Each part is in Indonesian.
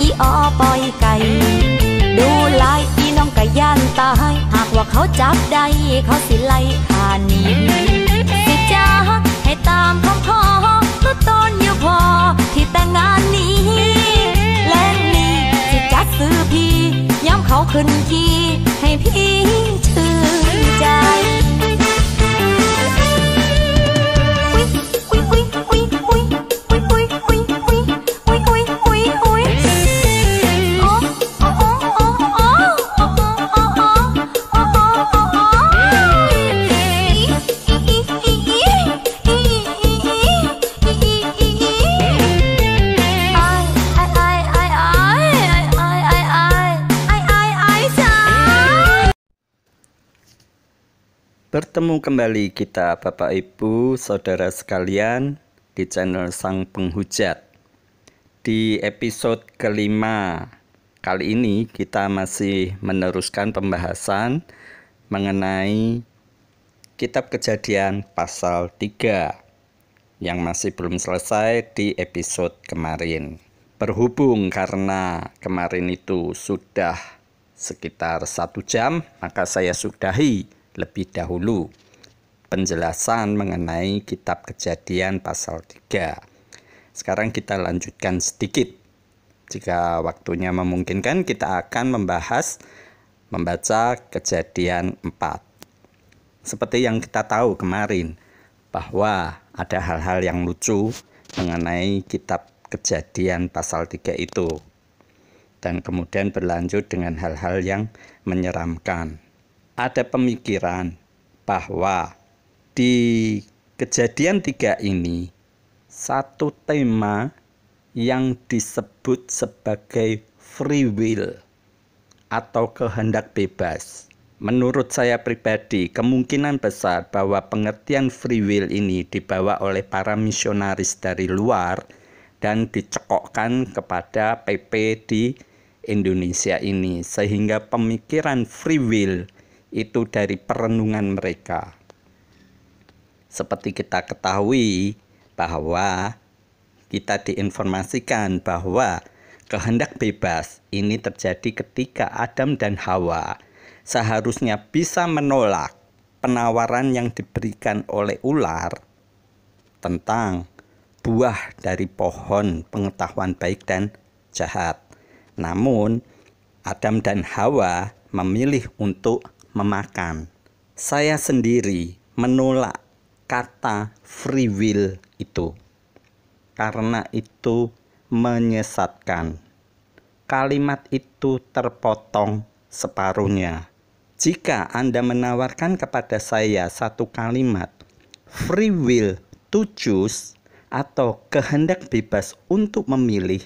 อีออปอยไก่ดูลายพี่น้องกะย่านตายหากว่าเขาจับได้เขาสิไล่ขาหนีสิจ้าให้ตามคำพ่อก็ต้นอยู่พอที่แต่งงานนี้แล้งนี้สิจัดซื้อพี่ย้ำเขาขึ้นขี่ให้พี่ชื่นใจ Bertemu kembali kita Bapak Ibu Saudara sekalian di channel Sang Penghujat. Di episode kelima kali ini kita masih meneruskan pembahasan mengenai Kitab Kejadian pasal 3 yang masih belum selesai di episode kemarin. Berhubung karena kemarin itu sudah sekitar 1 jam, maka saya sudahi lebih dahulu penjelasan mengenai Kitab Kejadian pasal 3. Sekarang kita lanjutkan sedikit. Jika waktunya memungkinkan, kita akan membaca Kejadian 4. Seperti yang kita tahu kemarin, bahwa ada hal-hal yang lucu mengenai Kitab Kejadian pasal 3 itu. Dan kemudian berlanjut dengan hal-hal yang menyeramkan. Ada pemikiran bahwa di Kejadian 3 ini satu tema yang disebut sebagai free will atau kehendak bebas. Menurut saya pribadi, kemungkinan besar bahwa pengertian free will ini dibawa oleh para misionaris dari luar dan dicekokkan kepada PP di Indonesia ini, sehingga pemikiran free will itu dari perenungan mereka. Seperti kita ketahui bahwa kita diinformasikan bahwa kehendak bebas ini terjadi ketika Adam dan Hawa seharusnya bisa menolak penawaran yang diberikan oleh ular tentang buah dari pohon pengetahuan baik dan jahat. Namun Adam dan Hawa memilih untuk memakan. Saya sendiri menolak kata free will itu karena itu menyesatkan. Kalimat itu terpotong separuhnya. Jika Anda menawarkan kepada saya satu kalimat free will to choose atau kehendak bebas untuk memilih,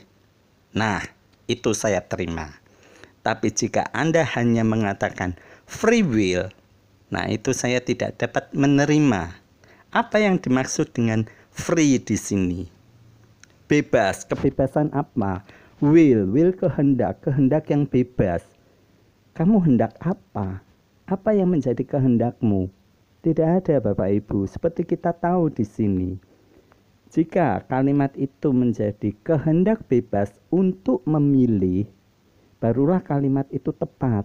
nah itu saya terima. Tapi jika Anda hanya mengatakan free will, nah itu saya tidak dapat menerima. Apa yang dimaksud dengan free di sini? Bebas, kebebasan apa? Will kehendak yang bebas. Kamu hendak apa? Apa yang menjadi kehendakmu? Tidak ada Bapak Ibu, seperti kita tahu di sini. Jika kalimat itu menjadi kehendak bebas untuk memilih, barulah kalimat itu tepat.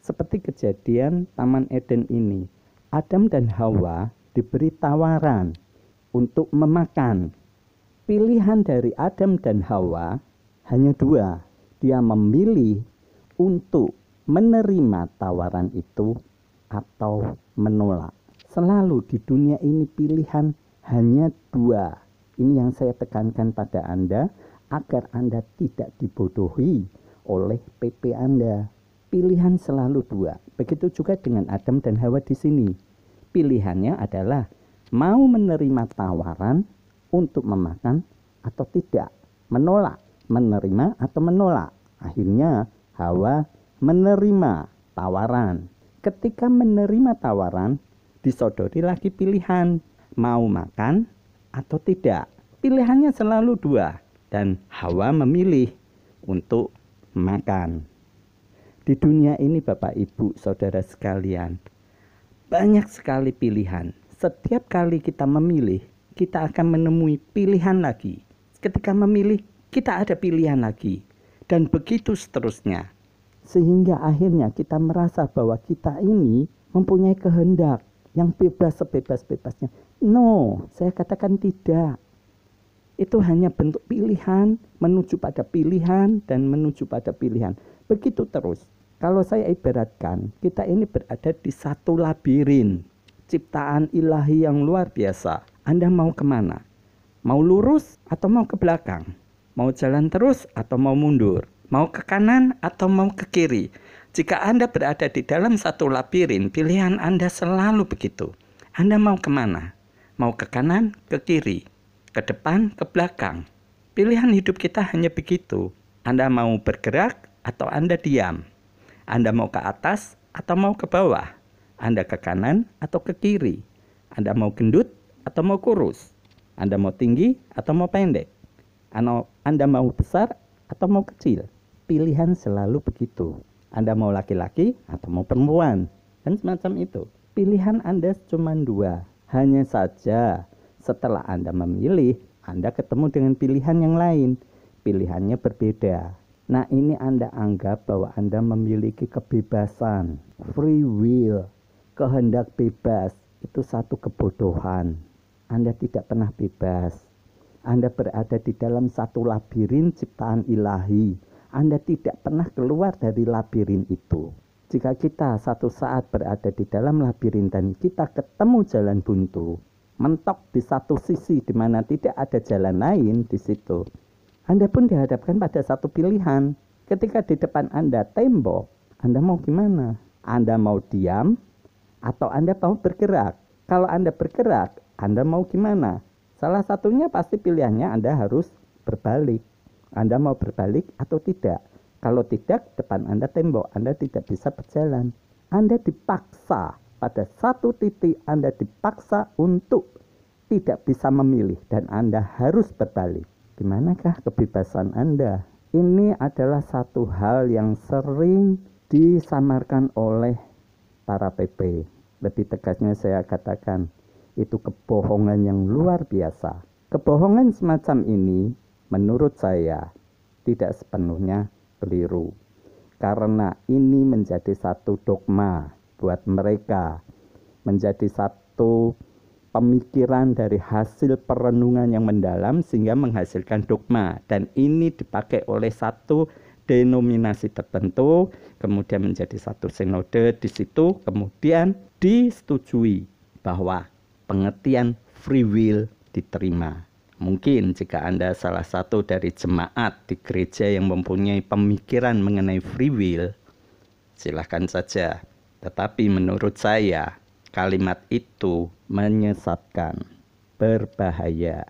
Seperti kejadian Taman Eden ini, Adam dan Hawa diberi tawaran untuk memakan. Pilihan dari Adam dan Hawa hanya 2. Dia memilih untuk menerima tawaran itu atau menolak. Selalu di dunia ini pilihan hanya 2. Ini yang saya tekankan pada Anda agar Anda tidak dibodohi oleh PP Anda. Pilihan selalu 2. Begitu juga dengan Adam dan Hawa di sini. Pilihannya adalah mau menerima tawaran untuk memakan atau tidak. Menolak, menerima atau menolak. Akhirnya Hawa menerima tawaran. Ketika menerima tawaran, disodori lagi pilihan. Mau makan atau tidak. Pilihannya selalu 2. Dan Hawa memilih untuk makan. Di dunia ini Bapak Ibu Saudara sekalian, banyak sekali pilihan. Setiap kali kita memilih, kita akan menemui pilihan lagi. Ketika memilih, kita ada pilihan lagi. dan begitu seterusnya. Sehingga akhirnya kita merasa bahwa kita ini mempunyai kehendak yang bebas sebebas-bebasnya. No, saya katakan tidak. Itu hanya bentuk pilihan, menuju pada pilihan, dan menuju pada pilihan. Begitu terus. Kalau saya ibaratkan, kita ini berada di satu labirin. Ciptaan ilahi yang luar biasa. Anda mau kemana? Mau lurus atau mau ke belakang? Mau jalan terus atau mau mundur? Mau ke kanan atau mau ke kiri? Jika Anda berada di dalam satu labirin, pilihan Anda selalu begitu. Anda mau kemana? Mau ke kanan, ke kiri, ke depan, ke belakang. Pilihan hidup kita hanya begitu. Anda mau bergerak atau Anda diam? Anda mau ke atas atau mau ke bawah? Anda ke kanan atau ke kiri? Anda mau gendut atau mau kurus? Anda mau tinggi atau mau pendek? Anda mau besar atau mau kecil? Pilihan selalu begitu. Anda mau laki-laki atau mau perempuan? Dan semacam itu. Pilihan Anda cuma dua. Hanya saja setelah Anda memilih, Anda ketemu dengan pilihan yang lain. Pilihannya berbeda. Nah, ini Anda anggap bahwa Anda memiliki kebebasan, free will, kehendak bebas. Itu satu kebodohan. Anda tidak pernah bebas. Anda berada di dalam satu labirin ciptaan ilahi. Anda tidak pernah keluar dari labirin itu. Jika kita satu saat berada di dalam labirin dan kita ketemu jalan buntu, mentok di satu sisi di mana tidak ada jalan lain di situ, Anda pun dihadapkan pada satu pilihan. Ketika di depan Anda tembok, Anda mau gimana? Anda mau diam atau Anda mau bergerak? Kalau Anda bergerak, Anda mau gimana? Salah satunya pasti pilihannya Anda harus berbalik. Anda mau berbalik atau tidak? Kalau tidak, depan Anda tembok, Anda tidak bisa berjalan. Anda dipaksa, pada satu titik Anda dipaksa untuk tidak bisa memilih dan Anda harus berbalik. Dimanakah kebebasan Anda? Ini adalah satu hal yang sering disamarkan oleh para PP. Lebih tegasnya saya katakan, itu kebohongan yang luar biasa. Kebohongan semacam ini, menurut saya, tidak sepenuhnya keliru. Karena ini menjadi satu dogma buat mereka. Menjadi satu pemikiran dari hasil perenungan yang mendalam sehingga menghasilkan dogma. Dan ini dipakai oleh satu denominasi tertentu, kemudian menjadi satu sinode di situ, kemudian disetujui bahwa pengertian free will diterima. Mungkin jika Anda salah satu dari jemaat di gereja yang mempunyai pemikiran mengenai free will, silahkan saja. Tetapi menurut saya, kalimat itu menyesatkan, berbahaya.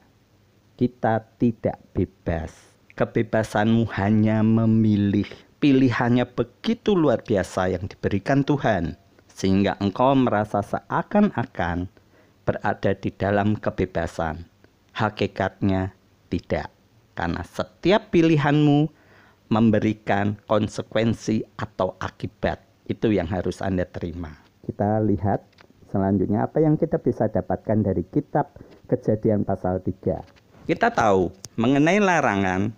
Kita tidak bebas. Kebebasanmu hanya memilih. Pilihannya begitu luar biasa yang diberikan Tuhan, sehingga engkau merasa seakan-akan berada di dalam kebebasan. Hakikatnya tidak, karena setiap pilihanmu memberikan konsekuensi atau akibat. Itu yang harus Anda terima. Kita lihat selanjutnya apa yang kita bisa dapatkan dari kitab Kejadian pasal 3. Kita tahu mengenai larangan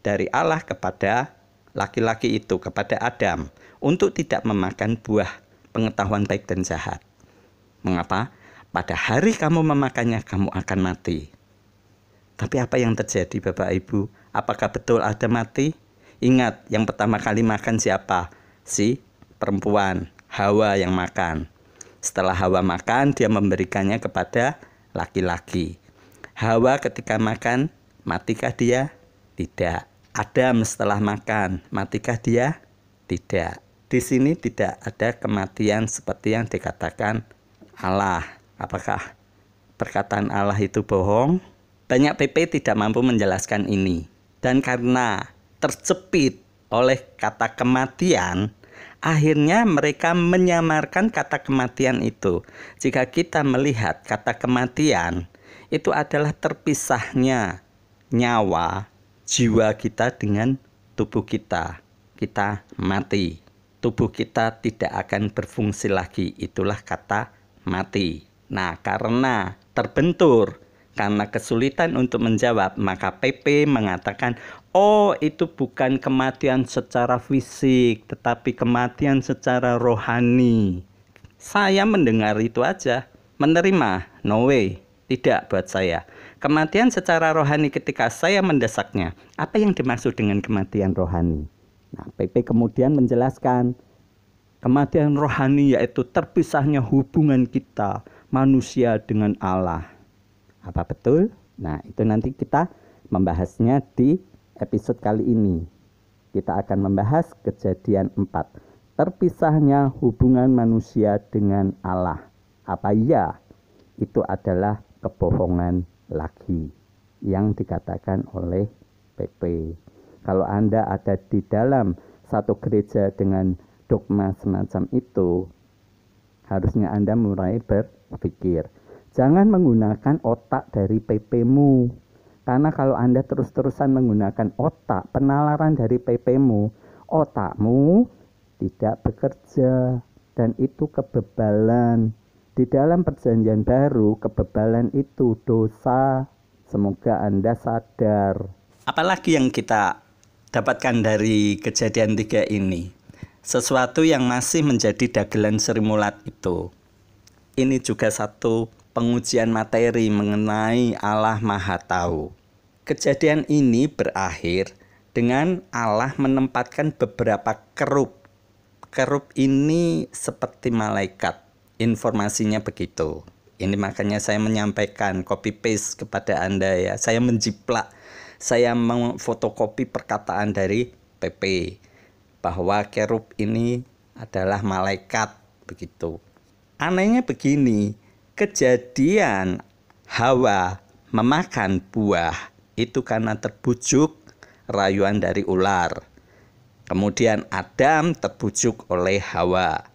dari Allah kepada laki-laki itu, kepada Adam, untuk tidak memakan buah pengetahuan baik dan jahat. Mengapa? Pada hari kamu memakannya, kamu akan mati. Tapi apa yang terjadi Bapak Ibu? Apakah betul Adam mati? Ingat, yang pertama kali makan siapa? Si perempuan, Hawa yang makan. Setelah Hawa makan, dia memberikannya kepada laki-laki. Hawa ketika makan, matikah dia? Tidak. Adam setelah makan, matikah dia? Tidak. Di sini tidak ada kematian seperti yang dikatakan Allah. Apakah perkataan Allah itu bohong? Banyak PP tidak mampu menjelaskan ini. Dan karena terjepit oleh kata kematian, akhirnya mereka menyamarkan kata kematian itu. Jika kita melihat kata kematian, itu adalah terpisahnya nyawa, jiwa kita dengan tubuh kita. Kita mati. Tubuh kita tidak akan berfungsi lagi. Itulah kata mati. Nah, karena terbentur, karena kesulitan untuk menjawab, maka PP mengatakan Oh, itu bukan kematian secara fisik, tetapi kematian secara rohani. Saya mendengar itu aja. Menerima? No way. Tidak buat saya. Kematian secara rohani ketika saya mendesaknya. Apa yang dimaksud dengan kematian rohani? Nah, PP kemudian menjelaskan, kematian rohani yaitu terpisahnya hubungan kita manusia dengan Allah. Apa betul? Nah, itu nanti kita membahasnya di episode kali ini. Kita akan membahas kejadian 4. Terpisahnya hubungan manusia dengan Allah. Apa iya? Itu adalah kebohongan lagi yang dikatakan oleh PP. Kalau Anda ada di dalam satu gereja dengan dogma semacam itu, harusnya Anda mulai berpikir. Jangan menggunakan otak dari PP-mu. Karena kalau Anda terus-terusan menggunakan otak, penalaran dari PP-mu, otakmu tidak bekerja. Dan itu kebebalan. Di dalam perjanjian baru, kebebalan itu dosa. Semoga Anda sadar. Apalagi yang kita dapatkan dari kejadian 3 ini? Sesuatu yang masih menjadi dagelan Sri Mulat itu. Ini juga satu pengujian materi mengenai Allah Maha Tahu. Kejadian ini berakhir dengan Allah menempatkan beberapa kerub. Kerub ini seperti malaikat. Informasinya begitu. Ini makanya saya menyampaikan copy paste kepada Anda ya. Saya menjiplak, saya memfotokopi perkataan dari PP bahwa kerub ini adalah malaikat begitu. Anehnya begini, kejadian Hawa memakan buah itu karena terbujuk rayuan dari ular. Kemudian Adam terbujuk oleh Hawa.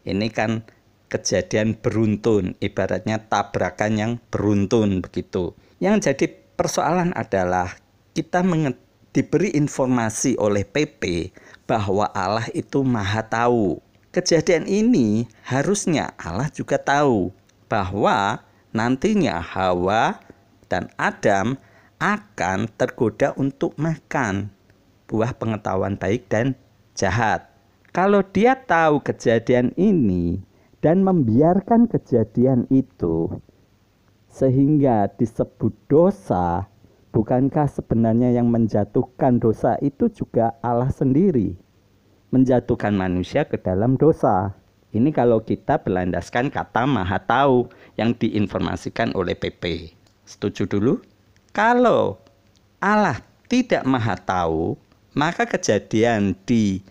Ini kan kejadian beruntun, ibaratnya tabrakan yang beruntun begitu. Yang jadi persoalan adalah kita diberi informasi oleh PP bahwa Allah itu Maha Tahu. Kejadian ini harusnya Allah juga tahu bahwa nantinya Hawa dan Adam akan tergoda untuk makan buah pengetahuan baik dan jahat. Kalau dia tahu kejadian ini dan membiarkan kejadian itu sehingga disebut dosa, bukankah sebenarnya yang menjatuhkan dosa itu juga Allah sendiri? Menjatuhkan manusia ke dalam dosa. Ini kalau kita berlandaskan kata Maha Tahu yang diinformasikan oleh PP. Setuju dulu? Kalau Allah tidak Maha Tahu, maka kejadian di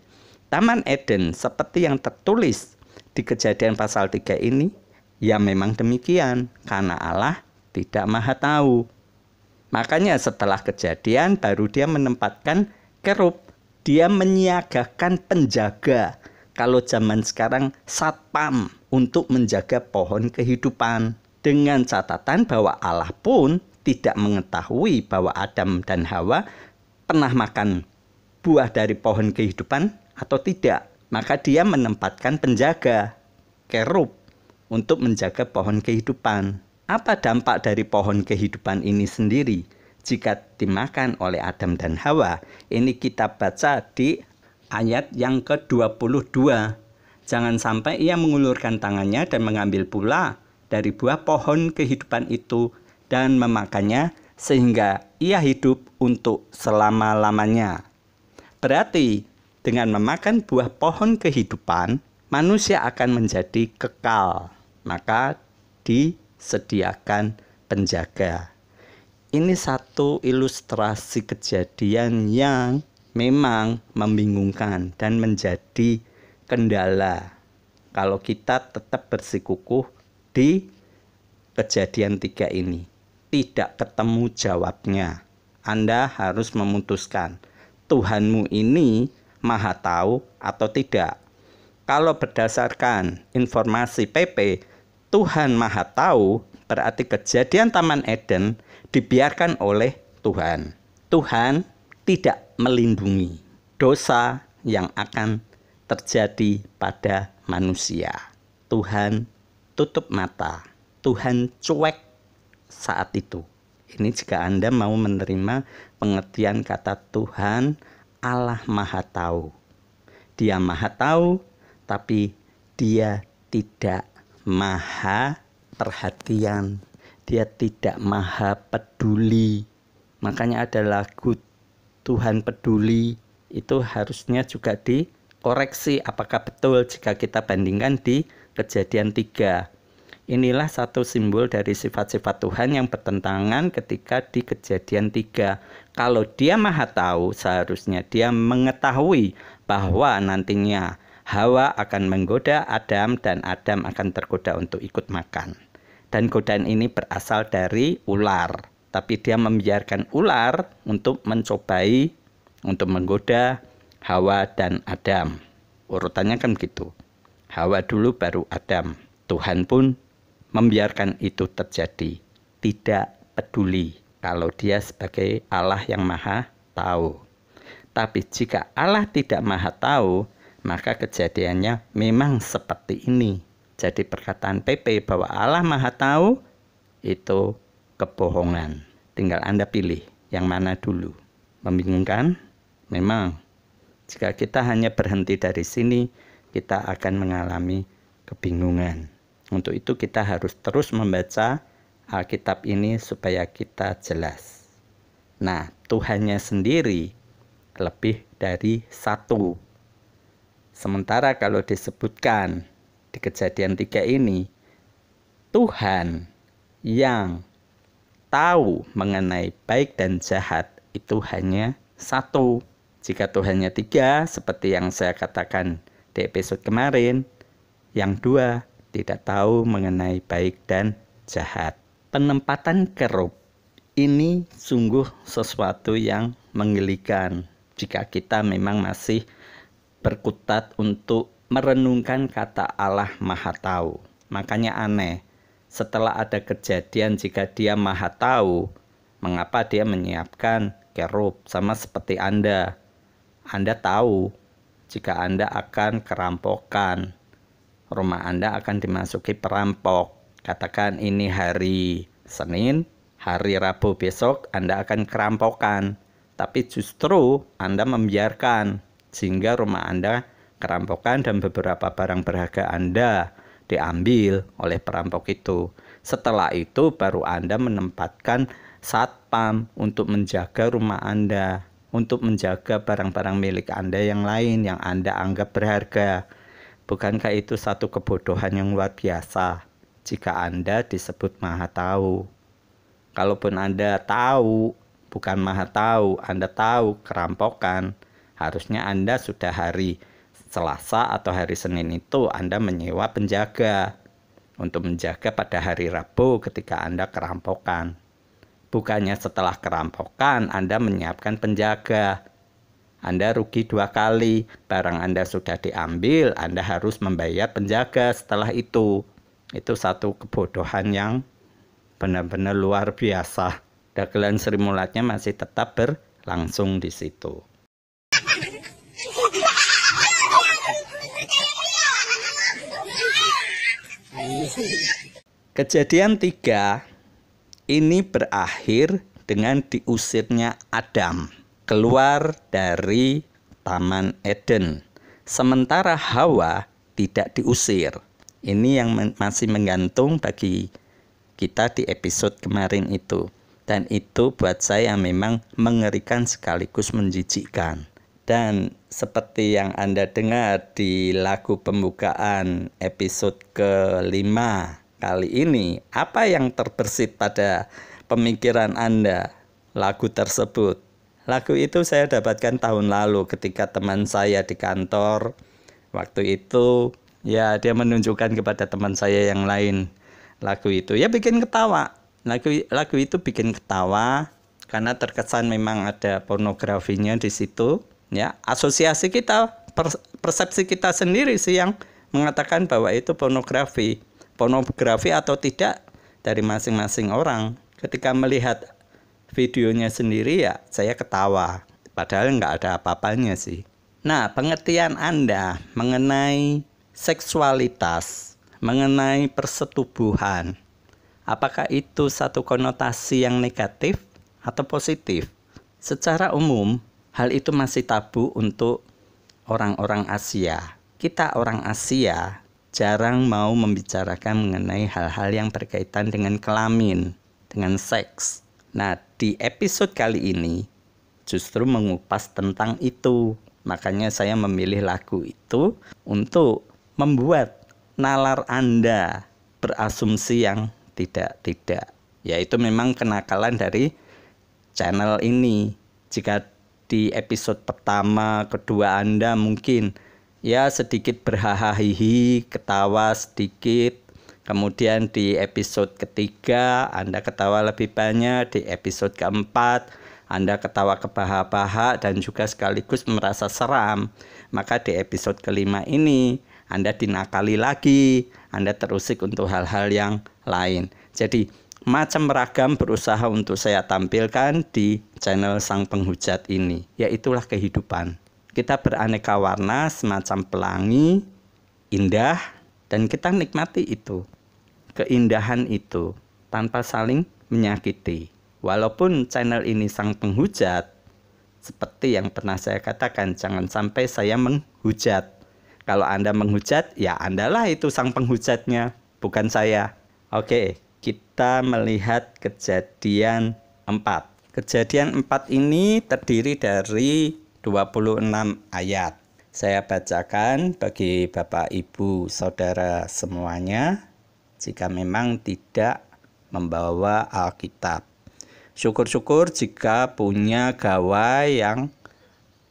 Taman Eden seperti yang tertulis di Kejadian pasal 3 ini, ya memang demikian, karena Allah tidak Maha Tahu. Makanya setelah kejadian baru dia menempatkan kerub. Dia menyiagakan penjaga. Kalau zaman sekarang satpam untuk menjaga pohon kehidupan. Dengan catatan bahwa Allah pun tidak mengetahui bahwa Adam dan Hawa pernah makan buah dari pohon kehidupan atau tidak. Maka dia menempatkan penjaga, kerub, untuk menjaga pohon kehidupan. Apa dampak dari pohon kehidupan ini sendiri jika dimakan oleh Adam dan Hawa? Ini kita baca di ayat yang ke-22. Jangan sampai ia mengulurkan tangannya dan mengambil pula dari buah pohon kehidupan itu dan memakannya sehingga ia hidup untuk selama-lamanya. Berarti dengan memakan buah pohon kehidupan, manusia akan menjadi kekal. Maka disediakan penjaga. Ini satu ilustrasi kejadian yang memang membingungkan dan menjadi kendala kalau kita tetap bersikukuh di kejadian 3 ini. Tidak ketemu jawabnya. Anda harus memutuskan, Tuhanmu ini Maha Tahu atau tidak. Kalau berdasarkan informasi PP, Tuhan Maha Tahu, berarti kejadian Taman Eden dibiarkan oleh Tuhan. Tuhan tidak melindungi dosa yang akan terjadi pada manusia. Tuhan tutup mata. Tuhan cuek saat itu. Ini jika Anda mau menerima pengertian kata Tuhan Allah Maha Tahu. Dia Maha Tahu, tapi Dia tidak maha perhatian. Dia tidak maha peduli. Makanya ada lagu Tuhan Peduli, itu harusnya juga dikoreksi apakah betul jika kita bandingkan di Kejadian 3. Inilah satu simbol dari sifat-sifat Tuhan yang bertentangan ketika di Kejadian 3. Kalau Dia Maha Tahu, seharusnya Dia mengetahui bahwa nantinya Hawa akan menggoda Adam dan Adam akan tergoda untuk ikut makan. Dan godaan ini berasal dari ular. Tapi Dia membiarkan ular untuk mencobai, untuk menggoda Hawa dan Adam. Urutannya kan begitu. Hawa dulu baru Adam. Tuhan pun membiarkan itu terjadi. Tidak peduli kalau Dia sebagai Allah yang Maha Tahu. Tapi jika Allah tidak Maha Tahu, maka kejadiannya memang seperti ini. Jadi perkataan PP bahwa Allah Maha Tahu itu kebohongan. Tinggal Anda pilih yang mana dulu. Membingungkan? Memang. Jika kita hanya berhenti dari sini, kita akan mengalami kebingungan. Untuk itu kita harus terus membaca Alkitab ini supaya kita jelas. Nah, Tuhannya sendiri lebih dari satu. Sementara kalau disebutkan di Kejadian 3 ini, Tuhan yang tahu mengenai baik dan jahat itu hanya satu. Jika Tuhannya 3, seperti yang saya katakan di episode kemarin, yang 2 tidak tahu mengenai baik dan jahat. Penempatan kerub ini sungguh sesuatu yang menggelikan jika kita memang masih berkutat untuk merenungkan kata Allah Maha Tahu. Makanya aneh, setelah ada kejadian jika Dia Maha Tahu, mengapa Dia menyiapkan kerub? Sama seperti Anda. Anda tahu jika Anda akan kerampokan, rumah Anda akan dimasuki perampok. Katakan ini hari Senin, hari Rabu besok Anda akan kerampokan. Tapi justru Anda membiarkan sehingga rumah Anda kerampokan dan beberapa barang berharga Anda diambil oleh perampok itu. Setelah itu baru Anda menempatkan satpam untuk menjaga rumah Anda, untuk menjaga barang-barang milik Anda yang lain yang Anda anggap berharga. Bukankah itu satu kebodohan yang luar biasa jika Anda disebut Maha Tahu? Kalaupun Anda tahu, bukan Maha Tahu, Anda tahu kerampokan, harusnya Anda sudah hari Selasa atau hari Senin itu Anda menyewa penjaga untuk menjaga pada hari Rabu ketika Anda kerampokan. Bukannya setelah kerampokan Anda menyiapkan penjaga. Anda rugi 2 kali. Barang Anda sudah diambil, Anda harus membayar penjaga setelah itu. Itu satu kebodohan yang benar-benar luar biasa. Dagelan Sri Mulatnya masih tetap berlangsung di situ. Kejadian 3 ini berakhir dengan diusirnya Adam keluar dari Taman Eden. Sementara Hawa tidak diusir. Ini yang masih menggantung bagi kita di episode kemarin itu. Dan itu buat saya memang mengerikan sekaligus menjijikkan. Dan seperti yang Anda dengar di lagu pembukaan episode ke-5 kali ini, apa yang terbersit pada pemikiran Anda lagu tersebut? Lagu itu saya dapatkan tahun lalu ketika teman saya di kantor. Waktu itu ya dia menunjukkan kepada teman saya yang lain lagu itu. Ya bikin ketawa. Lagu itu bikin ketawa karena terkesan memang ada pornografinya di situ. Ya, asosiasi kita, persepsi kita sendiri sih yang mengatakan bahwa itu pornografi. Pornografi atau tidak dari masing-masing orang. Ketika melihat videonya sendiri ya saya ketawa. Padahal nggak ada apa-apanya sih. Nah, pengertian Anda mengenai seksualitas, mengenai persetubuhan, Apakah itu satu konotasi yang negatif atau positif? Secara umum, hal itu masih tabu untuk orang-orang Asia. Kita orang Asia jarang mau membicarakan mengenai hal-hal yang berkaitan dengan kelamin, dengan seks. Nah, di episode kali ini justru mengupas tentang itu. Makanya saya memilih lagu itu untuk membuat nalar Anda berasumsi yang tidak. Yaitu memang kenakalan dari channel ini. Jika di episode pertama, kedua Anda mungkin ya sedikit berhahaha, ketawa sedikit. Kemudian di episode ketiga Anda ketawa lebih banyak. Di episode keempat Anda ketawa kebahak-bahak dan juga sekaligus merasa seram. Maka di episode kelima ini Anda dinakali lagi. Anda terusik untuk hal-hal yang lain. Jadi macam beragam berusaha untuk saya tampilkan di channel Sang Penghujat ini. Yaitulah kehidupan. Kita beraneka warna semacam pelangi, indah, dan kita nikmati itu. Keindahan itu tanpa saling menyakiti. Walaupun channel ini Sang Penghujat, seperti yang pernah saya katakan, jangan sampai saya menghujat. Kalau Anda menghujat, ya Andalah itu sang penghujatnya, bukan saya. Oke, kita melihat kejadian 4. Kejadian 4 ini terdiri dari 26 ayat. Saya bacakan bagi Bapak, Ibu, Saudara semuanya jika memang tidak membawa Alkitab. Syukur-syukur jika punya gawai yang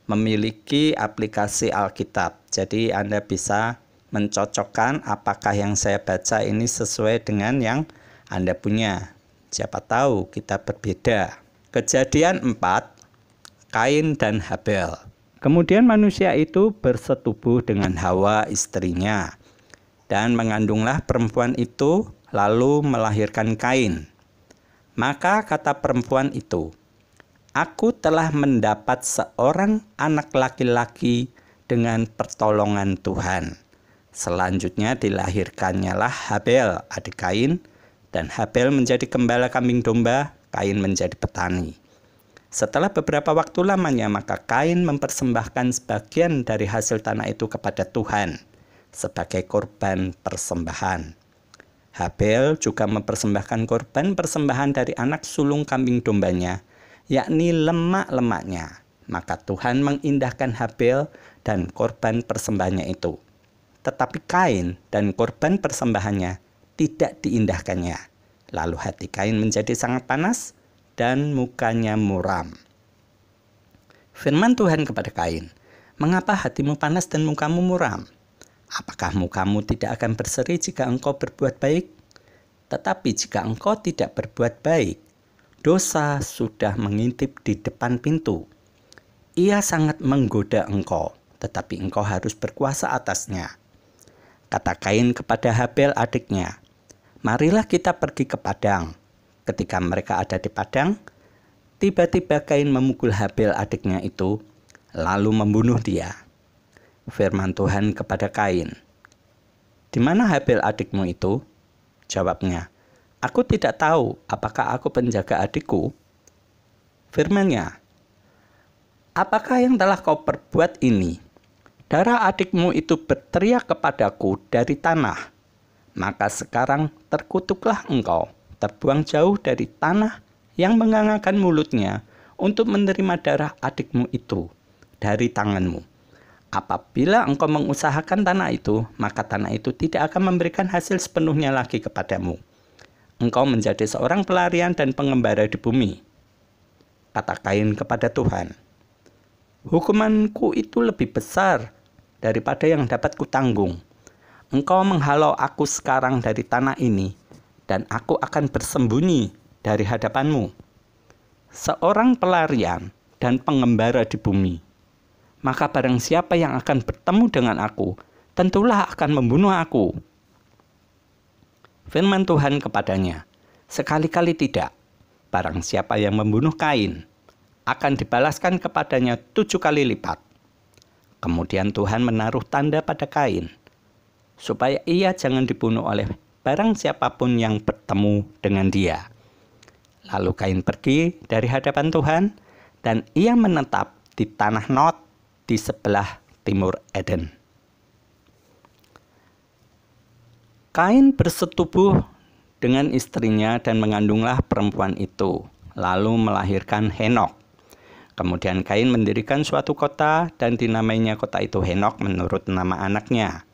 memiliki aplikasi Alkitab. Jadi Anda bisa mencocokkan apakah yang saya baca ini sesuai dengan yang Anda punya. Siapa tahu kita berbeda. Kejadian 4, Kain dan Habel. Kemudian manusia itu bersetubuh dengan Hawa istrinya, dan mengandunglah perempuan itu, lalu melahirkan Kain. Maka kata perempuan itu, "Aku telah mendapat seorang anak laki-laki dengan pertolongan Tuhan." Selanjutnya dilahirkannyalah Habel, adik Kain, dan Habel menjadi gembala kambing domba, Kain menjadi petani. Setelah beberapa waktu lamanya, maka Kain mempersembahkan sebagian dari hasil tanah itu kepada Tuhan sebagai korban persembahan. Habel juga mempersembahkan korban persembahan dari anak sulung kambing dombanya, yakni lemak-lemaknya. Maka Tuhan mengindahkan Habel dan korban persembahannya itu. Tetapi Kain dan korban persembahannya tidak diindahkannya. Lalu hati Kain menjadi sangat panas dan mukanya muram. Firman Tuhan kepada Kain, "Mengapa hatimu panas dan mukamu muram? Apakah mukamu tidak akan berseri jika engkau berbuat baik? Tetapi jika engkau tidak berbuat baik, dosa sudah mengintip di depan pintu. Ia sangat menggoda engkau, tetapi engkau harus berkuasa atasnya." Kata Kain kepada Habel adiknya, "Marilah kita pergi ke padang." Ketika mereka ada di padang, tiba-tiba Kain memukul Habel adiknya itu, lalu membunuh dia. Firman Tuhan kepada Kain, "Di mana Habel adikmu itu?" Jawabnya, "Aku tidak tahu apakah aku penjaga adikku." Firman-Nya, "Apakah yang telah kau perbuat ini? Darah adikmu itu berteriak kepadaku dari tanah. Maka sekarang terkutuklah engkau, terbuang jauh dari tanah yang mengangangkan mulutnya untuk menerima darah adikmu itu dari tanganmu. Apabila engkau mengusahakan tanah itu, maka tanah itu tidak akan memberikan hasil sepenuhnya lagi kepadamu. Engkau menjadi seorang pelarian dan pengembara di bumi." Kata Kain kepada Tuhan, "Hukumanku itu lebih besar daripada yang dapat kutanggung. Engkau menghalau aku sekarang dari tanah ini, dan aku akan bersembunyi dari hadapanmu. Seorang pelarian dan pengembara di bumi. Maka barang siapa yang akan bertemu dengan aku, tentulah akan membunuh aku." Firman Tuhan kepadanya, "Sekali-kali tidak. Barang siapa yang membunuh Kain, akan dibalaskan kepadanya 7 kali lipat." Kemudian Tuhan menaruh tanda pada Kain, supaya ia jangan dibunuh oleh barang siapapun yang bertemu dengan dia. Lalu Kain pergi dari hadapan Tuhan, dan ia menetap di tanah Nod di sebelah timur Eden. Kain bersetubuh dengan istrinya dan mengandunglah perempuan itu, lalu melahirkan Henok. Kemudian Kain mendirikan suatu kota dan dinamainya kota itu Henok menurut nama anaknya.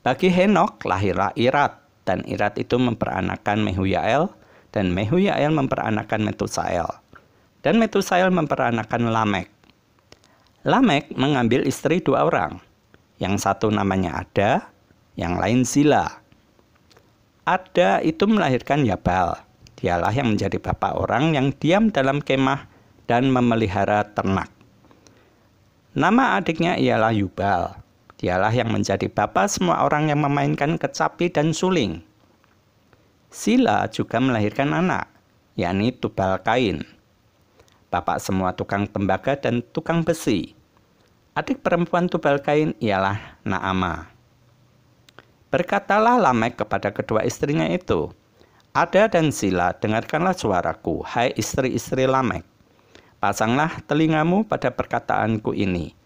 Bagi Henok lahirlah Irad, dan Irad itu memperanakan Mehujael, dan Mehujael memperanakan Metusael, dan Metusael memperanakan Lamek. Lamek mengambil istri 2 orang, yang satu namanya Ada, yang lain Zila. Ada itu melahirkan Yabal, dialah yang menjadi bapa orang yang diam dalam kemah dan memelihara ternak. Nama adiknya ialah Yubal, dialah yang menjadi bapa semua orang yang memainkan kecapi dan suling. Zila juga melahirkan anak, yakni Tubal Kain, bapak semua tukang tembaga dan tukang besi. Adik perempuan Tubal Kain ialah Naama. Berkatalah Lamek kepada kedua istrinya itu, Ada dan Zila, dengarkanlah suaraku, hai istri-istri Lamek. Pasanglah telingamu pada perkataanku ini.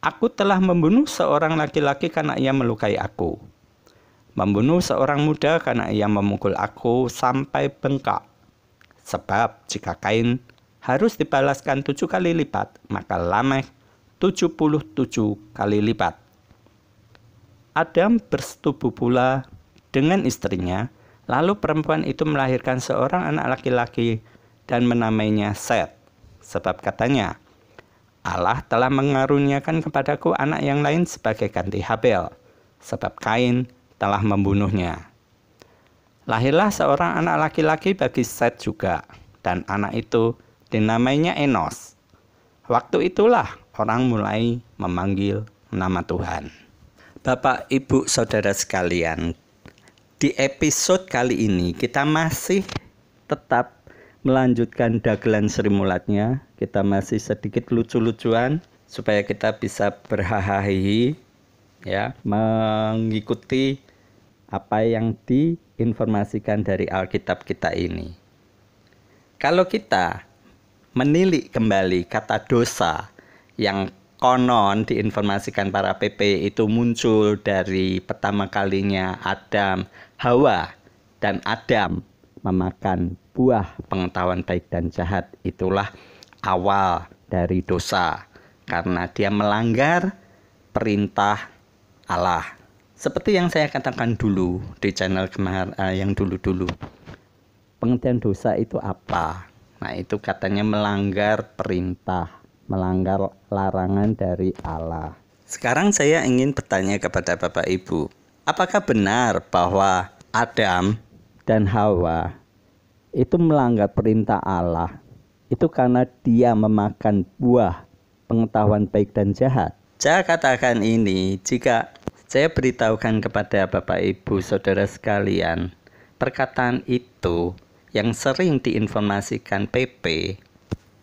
Aku telah membunuh seorang laki-laki karena ia melukai aku. Membunuh seorang muda karena ia memukul aku sampai bengkak. Sebab jika Kain harus dibalaskan 7 kali lipat, maka Lamek 77 kali lipat. Adam bersetubuh pula dengan istrinya, lalu perempuan itu melahirkan seorang anak laki-laki dan menamainya Set. Sebab katanya, Allah telah mengaruniakan kepadaku anak yang lain sebagai ganti Habel, sebab Kain telah membunuhnya. Lahirlah seorang anak laki-laki bagi Set juga, dan anak itu dinamainya Enos. Waktu itulah orang mulai memanggil nama Tuhan. Bapak, Ibu, Saudara sekalian, di episode kali ini kita masih tetap melanjutkan dagelan Sri Mulatnya. Kita masih sedikit lucu-lucuan supaya kita bisa berhahaha, ya, mengikuti apa yang diinformasikan dari Alkitab kita ini. Kalau kita menilik kembali kata dosa yang konon diinformasikan para PP itu muncul dari pertama kalinya Adam, Hawa, dan Adam memakan buah pengetahuan baik dan jahat, itulah awal dari dosa karena dia melanggar perintah Allah. Seperti yang saya katakan dulu di channel yang dulu-dulu, pengertian dosa itu apa? Nah, itu katanya melanggar perintah, melanggar larangan dari Allah. Sekarang saya ingin bertanya kepada Bapak Ibu, apakah benar bahwa Adam dan Hawa itu melanggar perintah Allah itu karena dia memakan buah pengetahuan baik dan jahat? Saya katakan ini, jika saya beritahukan kepada Bapak Ibu Saudara sekalian, perkataan itu yang sering diinformasikan PP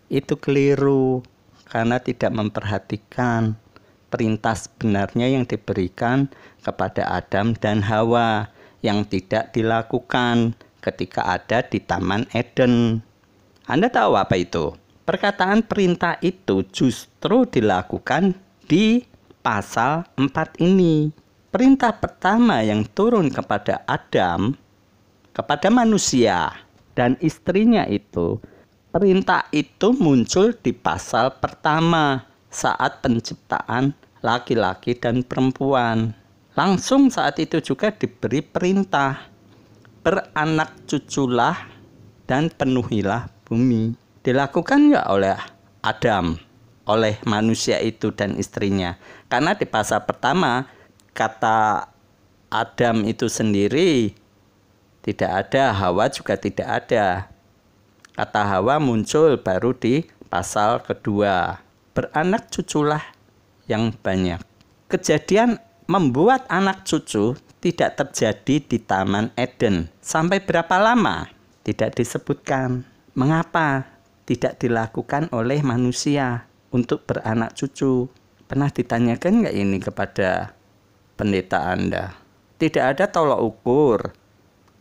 itu keliru karena tidak memperhatikan perintah sebenarnya yang diberikan kepada Adam dan Hawa yang tidak dilakukan ketika ada di Taman Eden. Anda tahu apa itu? Perkataan perintah itu justru dilakukan di pasal 4 ini. Perintah pertama yang turun kepada Adam, kepada manusia dan istrinya itu, perintah itu muncul di pasal pertama saat penciptaan laki-laki dan perempuan. Langsung saat itu juga diberi perintah, beranak cuculah dan penuhilah bumi. Dilakukan ya oleh Adam, oleh manusia itu dan istrinya. Karena di pasal pertama kata Adam itu sendiri tidak ada, Hawa juga tidak ada. Kata Hawa muncul baru di pasal kedua. Beranak cuculah yang banyak. Kejadian membuat anak cucu tidak terjadi di Taman Eden. Sampai berapa lama? Tidak disebutkan. Mengapa tidak dilakukan oleh manusia untuk beranak cucu? Pernah ditanyakan nggak ini kepada pendeta Anda? Tidak ada tolak ukur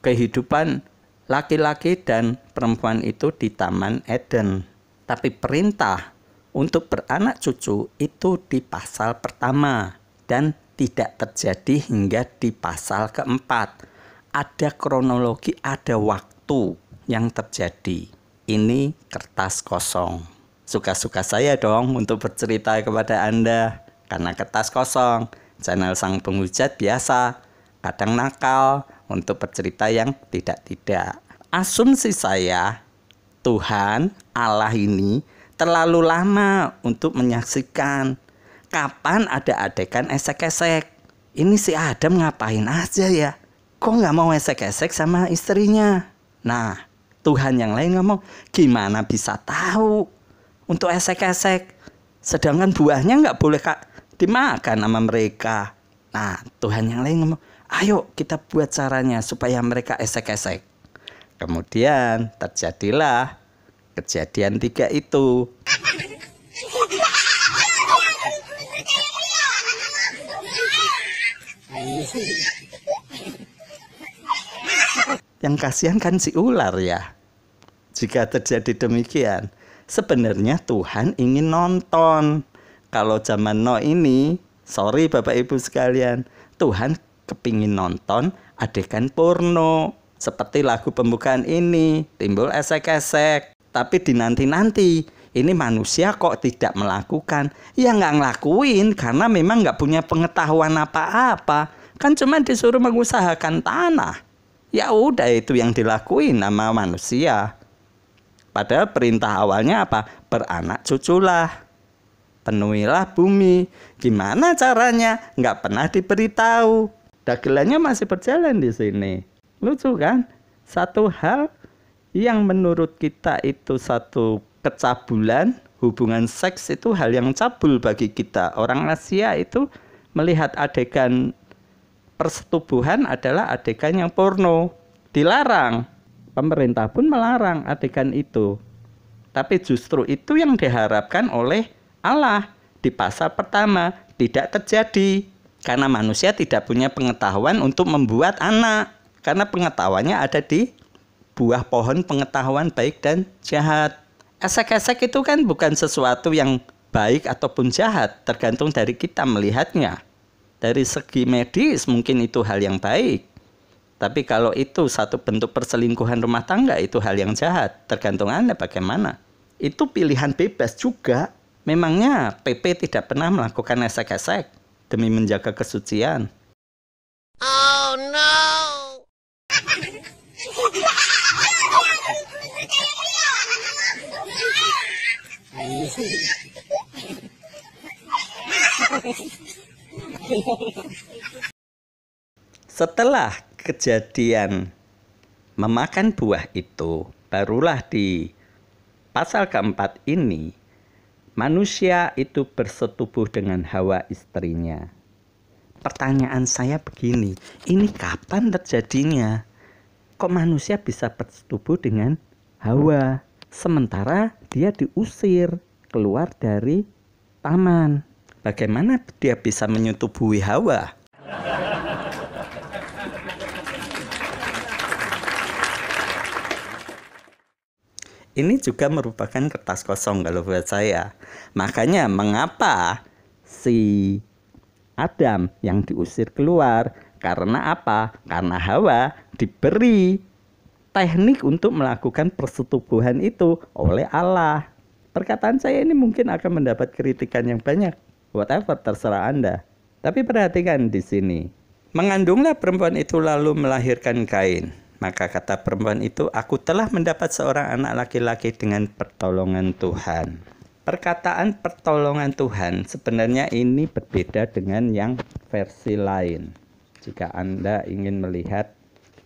kehidupan laki-laki dan perempuan itu di Taman Eden. Tapi perintah untuk beranak cucu itu di pasal pertama dan tidak terjadi hingga di pasal keempat. Ada kronologi, ada waktu yang terjadi. Ini kertas kosong. Suka-suka saya dong untuk bercerita kepada Anda. Karena kertas kosong, channel Sang Penghujat biasa kadang nakal untuk bercerita yang tidak-tidak. Asumsi saya, Tuhan Allah ini terlalu lama untuk menyaksikan. Kapan ada adegan esek-esek? Ini si Adam ngapain aja ya? Kok nggak mau esek-esek sama istrinya? Nah, Tuhan yang lain ngomong, gimana bisa tahu untuk esek-esek? Sedangkan buahnya nggak boleh dimakan sama mereka. Nah, Tuhan yang lain ngomong, ayo kita buat caranya supaya mereka esek-esek. Kemudian terjadilah kejadian 3 itu. Yang kasihan kan si ular ya. Jika terjadi demikian, sebenarnya Tuhan ingin nonton. Kalau zaman Noh ini, sorry Bapak Ibu sekalian, Tuhan kepingin nonton adegan porno. Seperti lagu pembukaan ini, timbul esek-esek. Tapi dinanti-nanti, ini manusia kok tidak melakukan. Ya nggak ngelakuin karena memang nggak punya pengetahuan apa-apa. Kan cuma disuruh mengusahakan tanah. Ya udah itu yang dilakuin sama manusia. Padahal perintah awalnya apa? Beranak cuculah. Penuhilah bumi. Gimana caranya? Nggak pernah diberitahu. Dagelannya masih berjalan di sini. Lucu kan? Satu hal yang menurut kita itu satu kecabulan, hubungan seks itu hal yang cabul bagi kita. Orang Asia itu melihat adegan persetubuhan adalah adegan yang porno. Dilarang. Pemerintah pun melarang adegan itu. Tapi justru itu yang diharapkan oleh Allah. Di pasal pertama tidak terjadi. Karena manusia tidak punya pengetahuan untuk membuat anak. Karena pengetahuannya ada di buah pohon pengetahuan baik dan jahat. Esek-esek itu kan bukan sesuatu yang baik ataupun jahat. Tergantung dari kita melihatnya. Dari segi medis mungkin itu hal yang baik. Tapi kalau itu satu bentuk perselingkuhan rumah tangga, itu hal yang jahat. Tergantung Anda bagaimana. Itu pilihan bebas juga. Memangnya PP tidak pernah melakukan esek-esek demi menjaga kesucian. Oh no! Setelah kejadian memakan buah itu, barulah di pasal keempat ini, manusia itu bersetubuh dengan Hawa istrinya. Pertanyaan saya begini, ini kapan terjadinya? Kok manusia bisa bersetubuh dengan Hawa? Sementara dia diusir keluar dari taman. Bagaimana dia bisa menyetubuhi Hawa? Ini juga merupakan kertas kosong kalau buat saya. Makanya mengapa si Adam yang diusir keluar? Karena apa? Karena Hawa diberi teknik untuk melakukan persetubuhan itu oleh Allah. Perkataan saya ini mungkin akan mendapat kritikan yang banyak. Whatever, terserah Anda. Tapi perhatikan di sini. Mengandunglah perempuan itu lalu melahirkan Kain. Maka kata perempuan itu, aku telah mendapat seorang anak laki-laki dengan pertolongan Tuhan. Perkataan pertolongan Tuhan sebenarnya ini berbeda dengan yang versi lain. Jika Anda ingin melihat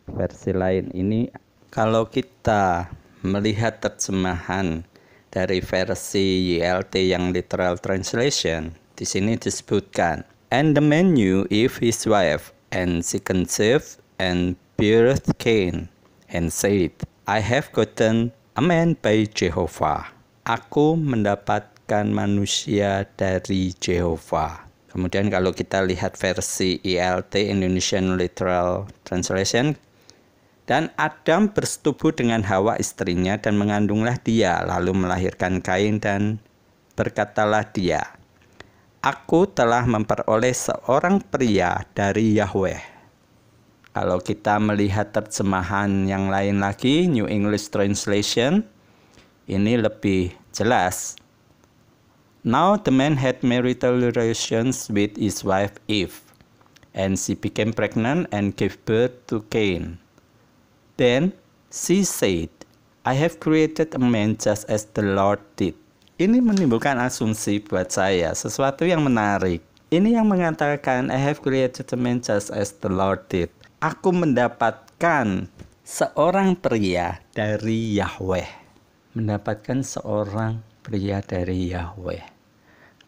versi lain ini, kalau kita melihat terjemahan dari versi YLT yang literal translation, di sini disebutkan, and the man knew Eve his wife, and she conceived and birthed Cain, and said, I have gotten a man by Jehovah. Aku mendapatkan manusia dari Jehovah. Kemudian kalau kita lihat versi ILT Indonesian Literal Translation, Dan Adam bersetubuh dengan Hawa istrinya dan mengandunglah dia, lalu melahirkan Kain dan berkatalah dia, "Aku telah memperoleh seorang pria dari Yahweh." Kalau kita melihat terjemahan yang lain lagi, New English Translation, ini lebih jelas. "Now the man had marital relations with his wife Eve, and she became pregnant and gave birth to Cain. Then she said, I have created a man just as the Lord did." Ini menimbulkan asumsi buat saya, sesuatu yang menarik. Ini yang mengatakan, I have created a man just as the Lord did. Aku mendapatkan seorang pria dari Yahweh. Mendapatkan seorang pria dari Yahweh.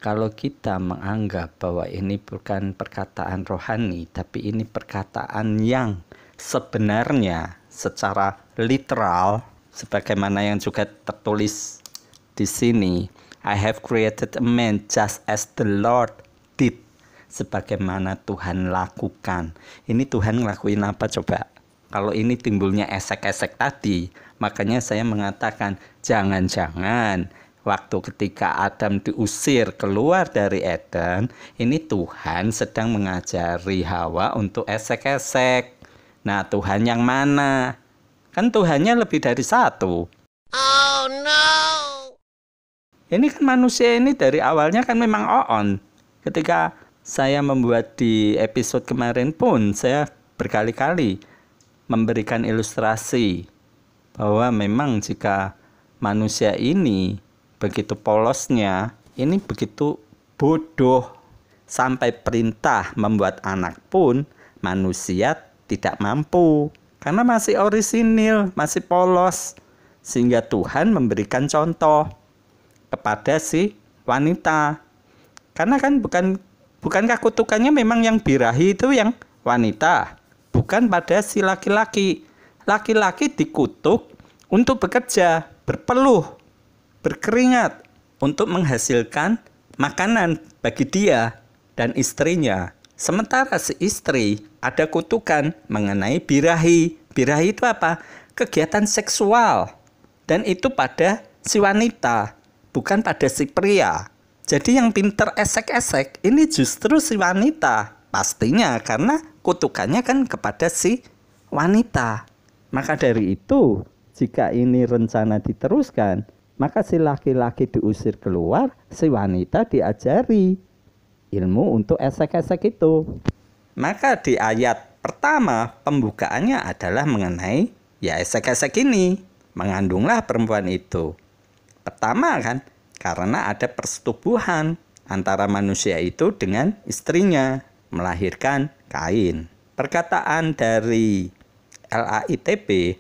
Kalau kita menganggap bahwa ini bukan perkataan rohani, tapi ini perkataan yang sebenarnya secara literal, sebagaimana yang juga tertulis di sini, I have created a man just as the Lord did, sebagaimana Tuhan lakukan. Ini Tuhan ngelakuin apa coba? Kalau ini timbulnya esek-esek tadi, makanya saya mengatakan jangan-jangan waktu ketika Adam diusir keluar dari Eden, ini Tuhan sedang mengajari Hawa untuk esek-esek. Nah, Tuhan yang mana? Kan Tuhannya lebih dari satu. Oh no! Ini kan manusia ini dari awalnya kan memang oon. Ketika saya membuat di episode kemarin pun, saya berkali-kali memberikan ilustrasi bahwa memang jika manusia ini begitu polosnya, ini begitu bodoh, sampai perintah membuat anak pun manusia tidak mampu, karena masih orisinil, masih polos. Sehingga Tuhan memberikan contoh kepada si wanita. Karena kan bukankah kutukannya memang yang birahi itu yang wanita, bukan pada si laki-laki. Laki-laki dikutuk untuk bekerja, berpeluh, berkeringat, untuk menghasilkan makanan bagi dia dan istrinya. Sementara si istri ada kutukan mengenai birahi. Birahi itu apa? Kegiatan seksual. Dan itu pada si wanita, bukan pada si pria. Jadi yang pinter esek-esek ini justru si wanita. Pastinya karena kutukannya kan kepada si wanita. Maka dari itu, jika ini rencana diteruskan, maka si laki-laki diusir keluar, si wanita diajari ilmu untuk esek-esek itu. Maka di ayat pertama pembukaannya adalah mengenai ya esek-esek ini. Mengandunglah perempuan itu. Pertama kan, karena ada persetubuhan antara manusia itu dengan istrinya, melahirkan Kain. Perkataan dari LAITB,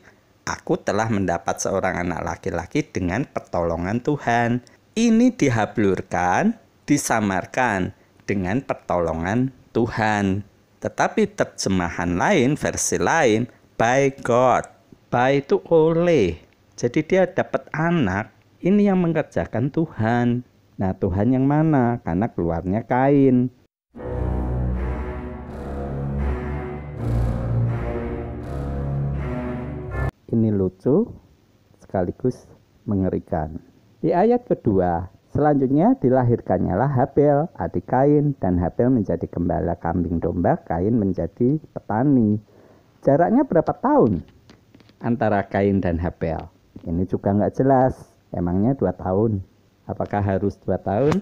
aku telah mendapat seorang anak laki-laki dengan pertolongan Tuhan. Ini dihablurkan, disamarkan dengan pertolongan Tuhan. Tetapi terjemahan lain, versi lain, by God. By itu oleh. Jadi dia dapat anak, ini yang mengerjakan Tuhan. Nah, Tuhan yang mana? Karena keluarnya Kain. Ini lucu sekaligus mengerikan. Di ayat kedua, selanjutnya dilahirkannyalah Habel, adik Kain, dan Habel menjadi gembala kambing domba, Kain menjadi petani. Jaraknya berapa tahun antara Kain dan Habel? Ini juga nggak jelas. Emangnya 2 tahun? Apakah harus 2 tahun?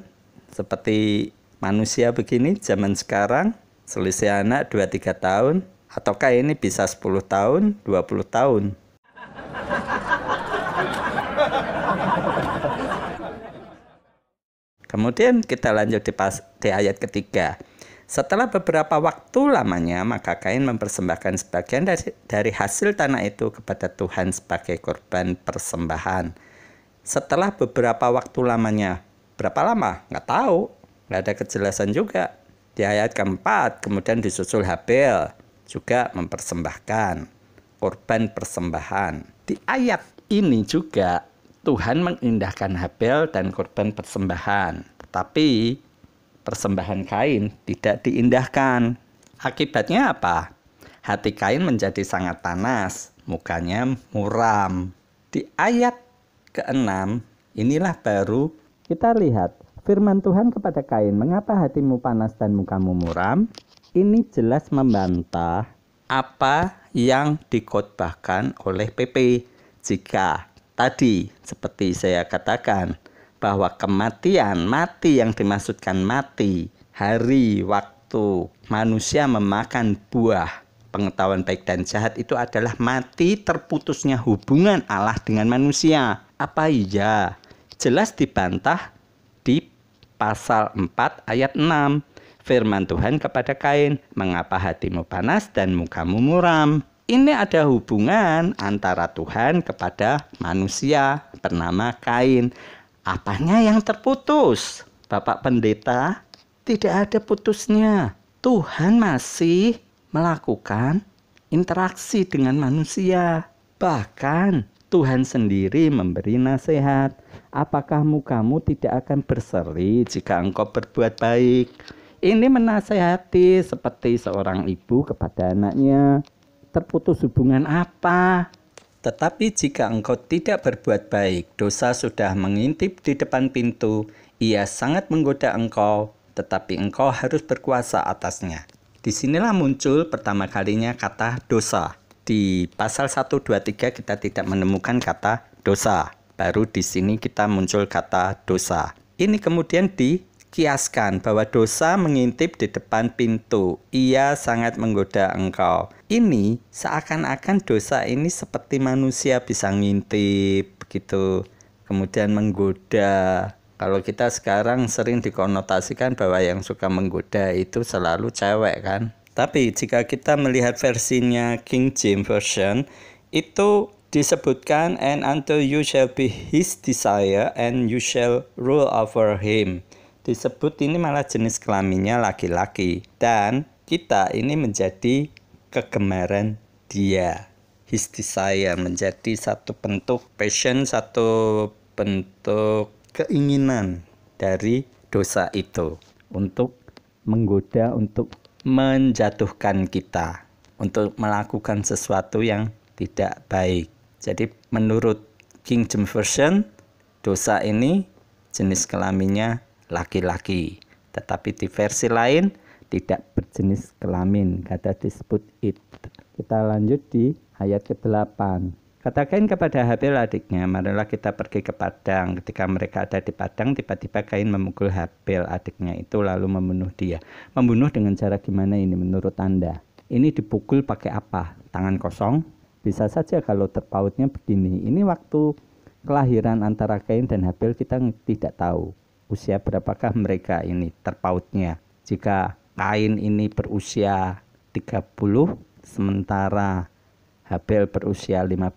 Seperti manusia begini zaman sekarang, selisih anak 2-3 tahun. Ataukah ini bisa 10 tahun, 20 tahun? Kemudian kita lanjut di ayat ketiga. Setelah beberapa waktu lamanya, maka Kain mempersembahkan sebagian dari hasil tanah itu kepada Tuhan sebagai korban persembahan. Setelah beberapa waktu lamanya, berapa lama? Nggak tahu, nggak ada kejelasan juga. Di ayat keempat, kemudian disusul Habel, juga mempersembahkan korban persembahan. Di ayat ini juga Tuhan mengindahkan Habel dan korban persembahan. Tetapi persembahan Kain tidak diindahkan. Akibatnya apa? hati Kain menjadi sangat panas, mukanya muram. Di ayat ke-6, inilah baru kita lihat firman Tuhan kepada Kain, mengapa hatimu panas dan mukamu muram? Ini jelas membantah apa yang dikhotbahkan oleh PP. Jika tadi seperti saya katakan bahwa kematian, mati yang dimaksudkan mati, hari waktu manusia memakan buah pengetahuan baik dan jahat itu adalah mati terputusnya hubungan Allah dengan manusia. Apa iya? Jelas dibantah di pasal 4 ayat 6. Firman Tuhan kepada Kain, mengapa hatimu panas dan mukamu muram? Ini ada hubungan antara Tuhan kepada manusia bernama Kain. Apanya yang terputus? Bapak Pendeta, tidak ada putusnya. Tuhan masih melakukan interaksi dengan manusia. Bahkan Tuhan sendiri memberi nasihat. Apakah mukamu tidak akan berseri jika engkau berbuat baik? Ini menasehati seperti seorang ibu kepada anaknya. Terputus hubungan apa? Tetapi jika engkau tidak berbuat baik, dosa sudah mengintip di depan pintu. Ia sangat menggoda engkau, tetapi engkau harus berkuasa atasnya. Disinilah muncul pertama kalinya kata dosa. Di pasal 1, 2, 3 kita tidak menemukan kata dosa. Baru di sini kita muncul kata dosa. Ini kemudian dikiaskan bahwa dosa mengintip di depan pintu. Ia sangat menggoda engkau. Ini seakan-akan dosa ini seperti manusia bisa ngintip begitu. Kemudian menggoda. Kalau kita sekarang sering dikonotasikan bahwa yang suka menggoda itu selalu cewek kan. Tapi jika kita melihat versinya King James Version, itu disebutkan, and until you shall be his desire and you shall rule over him. Disebut ini malah jenis kelaminnya laki-laki. Dan kita ini menjadi kegemaran dia. His desire menjadi satu bentuk passion, satu bentuk keinginan dari dosa itu untuk menggoda, untuk menjatuhkan kita, untuk melakukan sesuatu yang tidak baik. Jadi menurut King James Version, dosa ini jenis kelaminnya laki-laki, tetapi di versi lain tidak berjenis kelamin, kata disebut it. Kita lanjut di ayat ke-8. Katakan kepada Habil adiknya, marilah kita pergi ke padang. Ketika mereka ada di padang, tiba-tiba Kain memukul Habil adiknya itu lalu membunuh dia. Membunuh dengan cara gimana ini menurut Anda? Ini dipukul pakai apa? Tangan kosong? Bisa saja kalau terpautnya begini. Ini waktu kelahiran antara Kain dan Habil kita tidak tahu. Usia berapakah mereka ini terpautnya? Jika Kain ini berusia 30, sementara Habil berusia 15,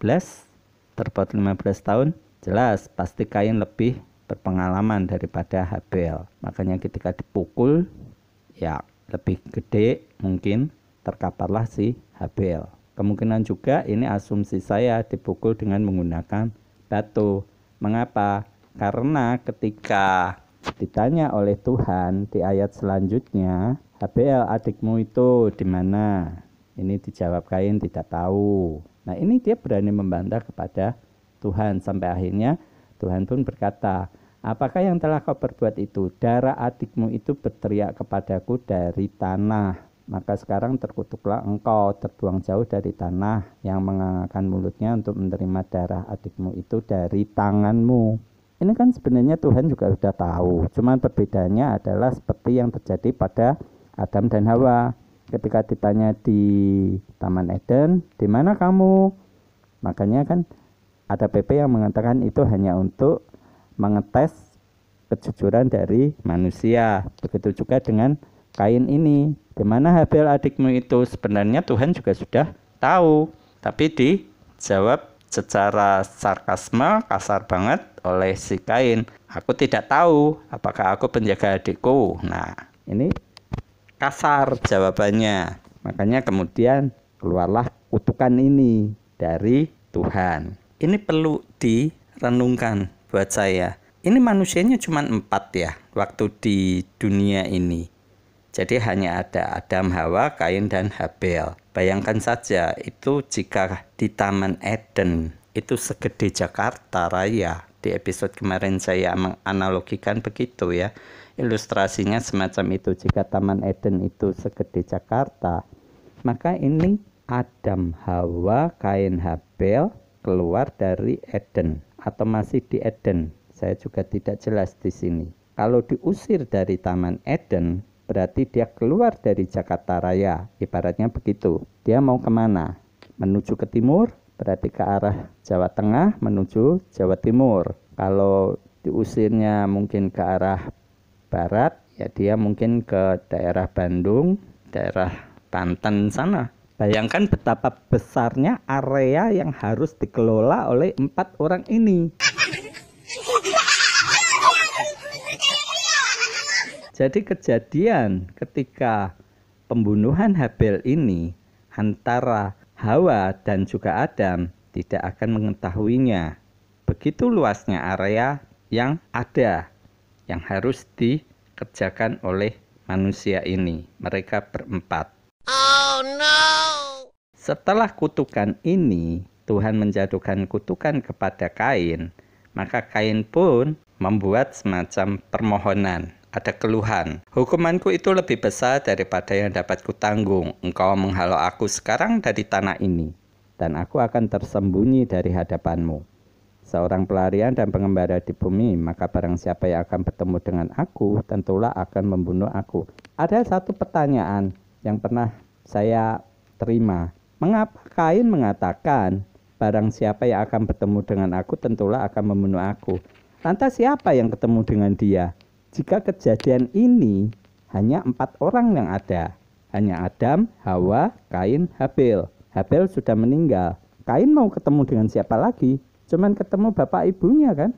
terpaut 15 tahun, jelas pasti Kain lebih berpengalaman daripada Habil. Makanya ketika dipukul, ya lebih gede mungkin terkaparlah si Habil. Kemungkinan juga ini asumsi saya dipukul dengan menggunakan batu. Mengapa? Karena ketika ditanya oleh Tuhan di ayat selanjutnya, Habil adikmu itu di mana? Ini dijawab Kain tidak tahu. Nah ini dia berani membantah kepada Tuhan. Sampai akhirnya Tuhan pun berkata, apakah yang telah kau perbuat itu? Darah adikmu itu berteriak kepadaku dari tanah. Maka sekarang terkutuklah engkau, terbuang jauh dari tanah yang mengangkat mulutnya untuk menerima darah adikmu itu dari tanganmu. Ini kan sebenarnya Tuhan juga sudah tahu. Cuman perbedaannya adalah seperti yang terjadi pada Adam dan Hawa. Ketika ditanya di Taman Eden, di mana kamu? Makanya kan ada PP yang mengatakan itu hanya untuk mengetes kejujuran dari manusia. Begitu juga dengan Kain ini. Di mana Habil adikmu itu? Sebenarnya Tuhan juga sudah tahu, tapi dijawab secara sarkasme, kasar banget oleh si Kain. Aku tidak tahu apakah aku penjaga adikku. Nah, ini kasar jawabannya. Makanya kemudian keluarlah kutukan ini dari Tuhan. Ini perlu direnungkan buat saya. Ini manusianya cuma 4 ya waktu di dunia ini. Jadi hanya ada Adam, Hawa, Kain, dan Habil. Bayangkan saja itu jika di Taman Eden itu segede Jakarta Raya. Di episode kemarin saya menganalogikan begitu ya. Ilustrasinya semacam itu. Jika Taman Eden itu segede Jakarta, maka ini Adam, Hawa, Kain, Habel keluar dari Eden atau masih di Eden. Saya juga tidak jelas di sini. Kalau diusir dari Taman Eden, berarti dia keluar dari Jakarta Raya. Ibaratnya begitu. Dia mau kemana? Menuju ke timur, berarti ke arah Jawa Tengah menuju Jawa Timur. Kalau diusirnya mungkin ke arah barat, ya dia mungkin ke daerah Bandung, daerah Banten sana. Bayangkan betapa besarnya area yang harus dikelola oleh 4 orang ini. Jadi kejadian ketika pembunuhan Habel ini antara Hawa dan juga Adam tidak akan mengetahuinya. Begitu luasnya area yang ada, yang harus dikerjakan oleh manusia ini. Mereka berempat. Oh no! Setelah kutukan ini, Tuhan menjatuhkan kutukan kepada Kain, maka Kain pun membuat semacam permohonan. Ada keluhan. Hukumanku itu lebih besar daripada yang dapat kutanggung. Engkau menghalau aku sekarang dari tanah ini, dan aku akan tersembunyi dari hadapanmu. Seorang pelarian dan pengembara di bumi, maka barang siapa yang akan bertemu dengan aku, tentulah akan membunuh aku. Ada satu pertanyaan yang pernah saya terima. Mengapa Kain mengatakan, barang siapa yang akan bertemu dengan aku, tentulah akan membunuh aku. Lantas siapa yang ketemu dengan dia? Jika kejadian ini hanya 4 orang yang ada. Hanya Adam, Hawa, Kain, Habel. Habel sudah meninggal. Kain mau ketemu dengan siapa lagi? Cuman ketemu bapak ibunya kan?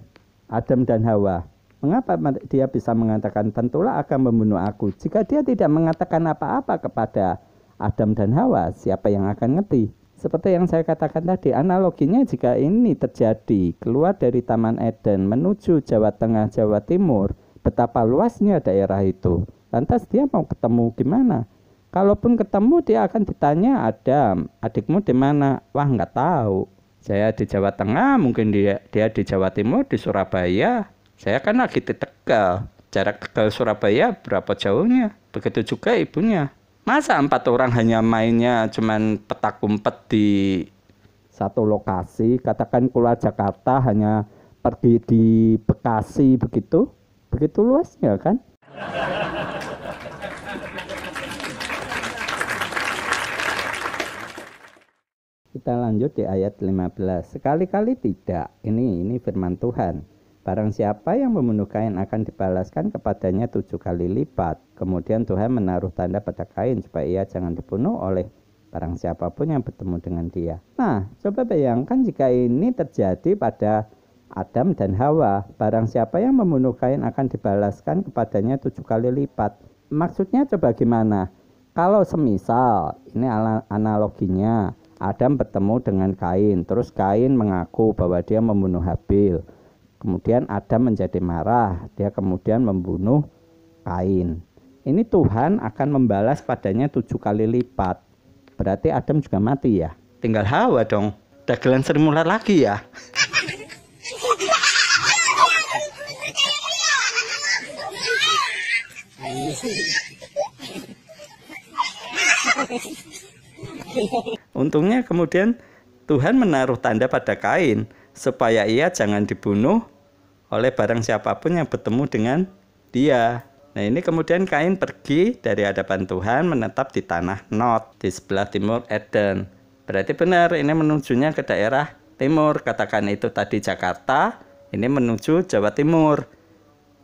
Adam dan Hawa. Mengapa dia bisa mengatakan tentulah akan membunuh aku? Jika dia tidak mengatakan apa-apa kepada Adam dan Hawa, siapa yang akan ngerti? Seperti yang saya katakan tadi, analoginya jika ini terjadi keluar dari Taman Eden menuju Jawa Tengah, Jawa Timur, betapa luasnya daerah itu. Lantas dia mau ketemu gimana? Kalaupun ketemu dia akan ditanya, Adam, adikmu di mana? Wah, nggak tahu. Saya di Jawa Tengah, mungkin dia di Jawa Timur, di Surabaya. Saya kan lagi di Tegal. Jarak Tegal Surabaya berapa jauhnya? Begitu juga ibunya. Masa 4 orang hanya mainnya cuman petak umpet di satu lokasi? Katakan keluar Jakarta hanya pergi di Bekasi begitu? Begitu luasnya kan? Kita lanjut di ayat 15. Sekali-kali tidak. Ini firman Tuhan. Barang siapa yang membunuh Kain akan dibalaskan kepadanya 7 kali lipat. Kemudian Tuhan menaruh tanda pada Kain supaya ia jangan dibunuh oleh barang siapapun yang bertemu dengan dia. Nah, coba bayangkan jika ini terjadi pada Adam dan Hawa. Barang siapa yang membunuh Kain akan dibalaskan kepadanya 7 kali lipat. Maksudnya coba gimana? Kalau semisal, ini analoginya, Adam bertemu dengan Kain, terus Kain mengaku bahwa dia membunuh Habel. Kemudian Adam menjadi marah, dia kemudian membunuh Kain. Ini Tuhan akan membalas padanya 7 kali lipat. Berarti Adam juga mati ya? Tinggal Hawa dong, dagelan Sri Mulat lagi ya? Untungnya kemudian Tuhan menaruh tanda pada Kain supaya ia jangan dibunuh oleh barang siapapun yang bertemu dengan dia. Nah, ini kemudian Kain pergi dari hadapan Tuhan menetap di tanah Nod di sebelah timur Eden. Berarti benar ini menujunya ke daerah timur. Katakan itu tadi Jakarta, ini menuju Jawa Timur.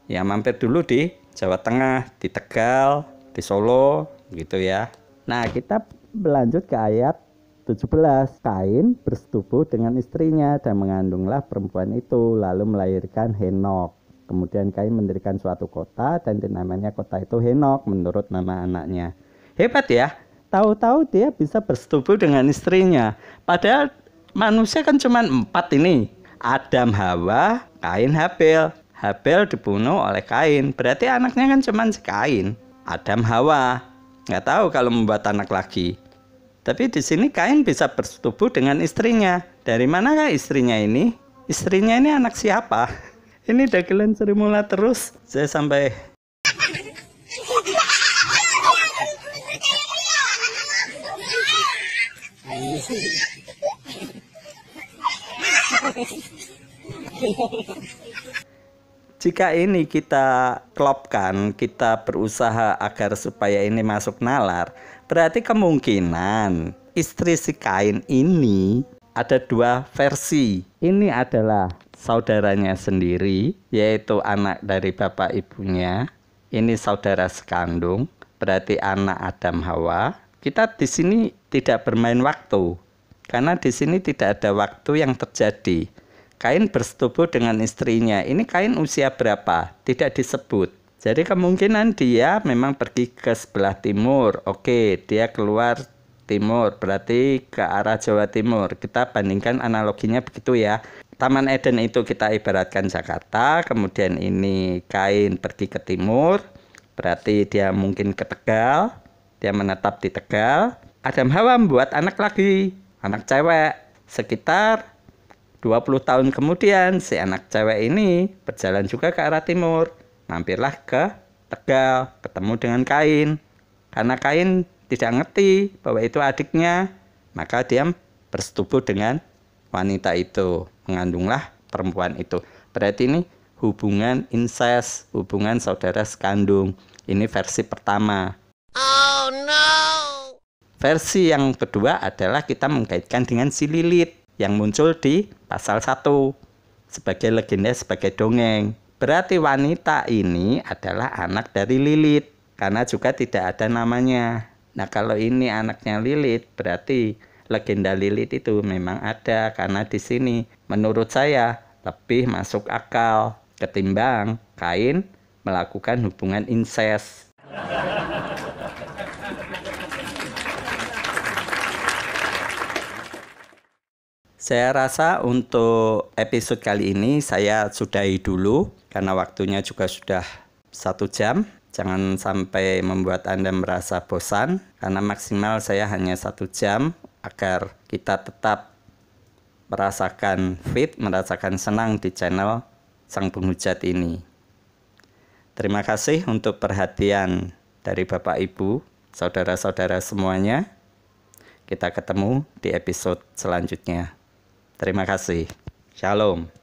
Ya, mampir dulu di Jawa Tengah, di Tegal, di Solo gitu ya. Nah, kita berlanjut ke ayat 17. Kain bersetubuh dengan istrinya dan mengandunglah perempuan itu, lalu melahirkan Henok. Kemudian Kain mendirikan suatu kota dan namanya kota itu Henok menurut nama anaknya. Hebat ya, tahu-tahu dia bisa bersetubuh dengan istrinya. Padahal manusia kan cuma 4 ini. Adam, Hawa, Kain, Habel. Habel dibunuh oleh Kain, berarti anaknya kan cuma si Kain. Adam, Hawa. Nggak tahu kalau membuat anak lagi. Tapi di sini Kain bisa bersetubuh dengan istrinya. Dari manakah istrinya ini? Istrinya ini anak siapa? Ini dagelan Sri Mula terus. Saya sampai jika ini kita klopkan, kita berusaha agar supaya ini masuk nalar, berarti kemungkinan istri si Kain ini ada dua versi. Ini adalah saudaranya sendiri, yaitu anak dari bapak ibunya. Ini saudara sekandung, berarti anak Adam Hawa. Kita di sini tidak bermain waktu, karena di sini tidak ada waktu yang terjadi. Kain bersetubuh dengan istrinya. Ini Kain usia berapa? Tidak disebut. Jadi kemungkinan dia memang pergi ke sebelah timur. Oke, dia keluar timur, berarti ke arah Jawa Timur. Kita bandingkan analoginya begitu ya. Taman Eden itu kita ibaratkan Jakarta, kemudian ini Kain pergi ke timur, berarti dia mungkin ke Tegal, dia menetap di Tegal. Adam Hawa membuat anak lagi, anak cewek. Sekitar 20 tahun kemudian si anak cewek ini berjalan juga ke arah timur, mampirlah ke Tegal, ketemu dengan Kain. Karena Kain tidak ngerti bahwa itu adiknya, maka dia bersetubuh dengan wanita itu, mengandunglah perempuan itu. Berarti ini hubungan incest, hubungan saudara sekandung. Ini versi pertama. Oh no. Versi yang kedua adalah kita mengkaitkan dengan si Lilith yang muncul di pasal 1 sebagai legenda, sebagai dongeng. Berarti wanita ini adalah anak dari Lilith karena juga tidak ada namanya. Nah, kalau ini anaknya Lilith, berarti legenda Lilith itu memang ada, karena di sini menurut saya lebih masuk akal ketimbang Kain melakukan hubungan incest. Saya rasa untuk episode kali ini saya sudahi dulu karena waktunya juga sudah 1 jam. Jangan sampai membuat Anda merasa bosan karena maksimal saya hanya 1 jam agar kita tetap merasakan fit, merasakan senang di channel Sang Penghujat ini. Terima kasih untuk perhatian dari Bapak Ibu, saudara-saudara semuanya. Kita ketemu di episode selanjutnya. Terima kasih. Shalom.